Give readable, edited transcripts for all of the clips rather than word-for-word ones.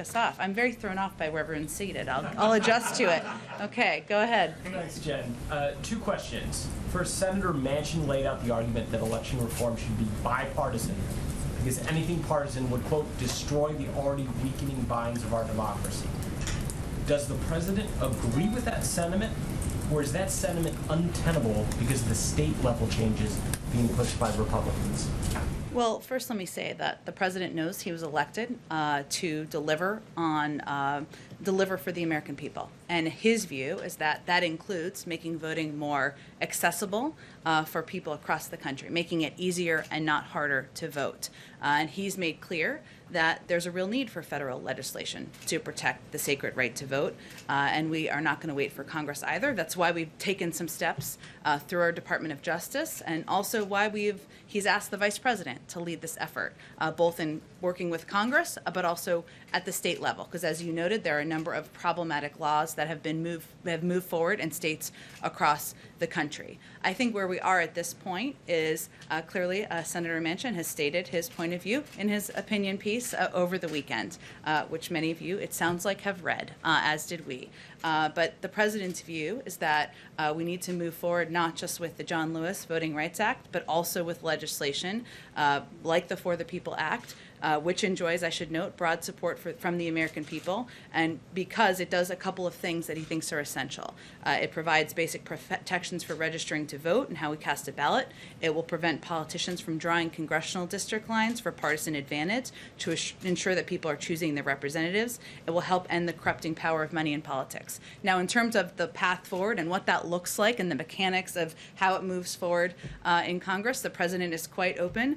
us off. I'm very thrown off by where everyone's seated. I'll adjust to it. Okay, go ahead. Thanks, Jen. Two questions. First, Senator Manchin laid out the argument that election reform should be bipartisan because anything partisan would, quote, destroy the already weakening binds of our democracy. Does the president agree with that sentiment, or is that sentiment untenable because of the state level changes being pushed by Republicans? Well, first let me say that the president knows he was elected to deliver for the American people. And his view is that that includes making voting more accessible for people across the country, making it easier and not harder to vote. And he's made clear that there's a real need for federal legislation to protect the sacred right to vote. And we are not going to wait for Congress either. That's why we've taken some steps through our Department of Justice, and also why he's asked the Vice President to lead this effort, both in working with Congress, but also at the state level. Because as you noted, there are a number of problematic laws that have moved forward in states across the country. I think where we are at this point is clearly Senator Manchin has stated his point of view in his opinion piece over the weekend, which many of you, it sounds like, have read, as did we. But the president's view is that we need to move forward not just with the John Lewis Voting Rights Act, but also with legislation like the For the People Act, which enjoys, I should note, broad support from the American people, and because it does a couple of things that he thinks are essential. It provides basic protections for registering to vote and how we cast a ballot. It will prevent politicians from drawing congressional district lines for partisan advantage to ensure that people are choosing their representatives. It will help end the corrupting power of money in politics. Now, in terms of the path forward and what that looks like and the mechanics of how it moves forward in Congress, the president is quite open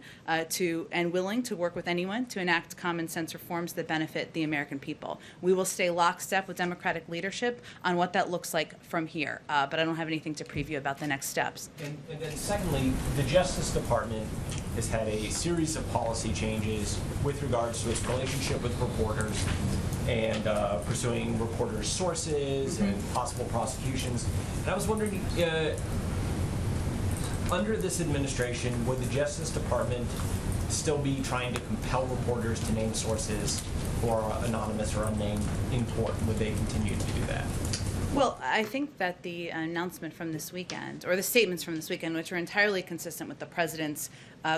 to and willing to work with anyone to enact common sense reforms that benefit the American people. We will stay lockstep with Democratic leadership on what that looks like from here, but I don't have anything to preview about the next steps. And then secondly, the Justice Department has had a series of policy changes with regards to its relationship with reporters and pursuing reporters' sources and possible prosecutions. And I was wondering, under this administration, would the Justice Department still be trying to compel reporters to name sources who are anonymous or unnamed in court? Would they continue to do that? Well, I think that the announcement from this weekend, or the statements from this weekend, which are entirely consistent with the president's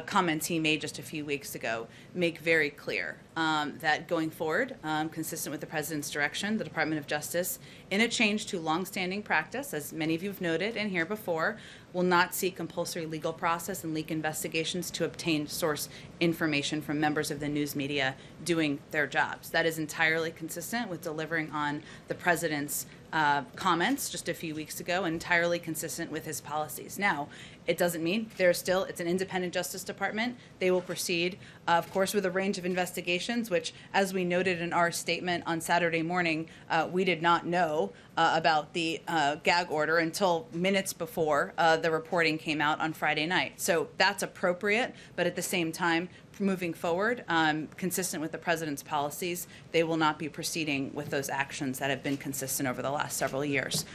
comments he made just a few weeks ago, make very clear that going forward, consistent with the president's direction, the Department of Justice, in a change to longstanding practice, as many of you have noted and here before, will not seek compulsory legal process and leak investigations to obtain source information from members of the news media doing their jobs. That is entirely consistent with delivering on the president's comments just a few weeks ago, and entirely consistent with his policies. Now, it doesn't mean it's an independent Justice Department. They will proceed, of course, with a range of investigations, which, as we noted in our statement on Saturday morning, we did not know about the gag order until minutes before the reporting came out on Friday night. So that's appropriate, but at the same time, moving forward, consistent with the president's policies, they will not be proceeding with those actions that have been consistent over the last several years.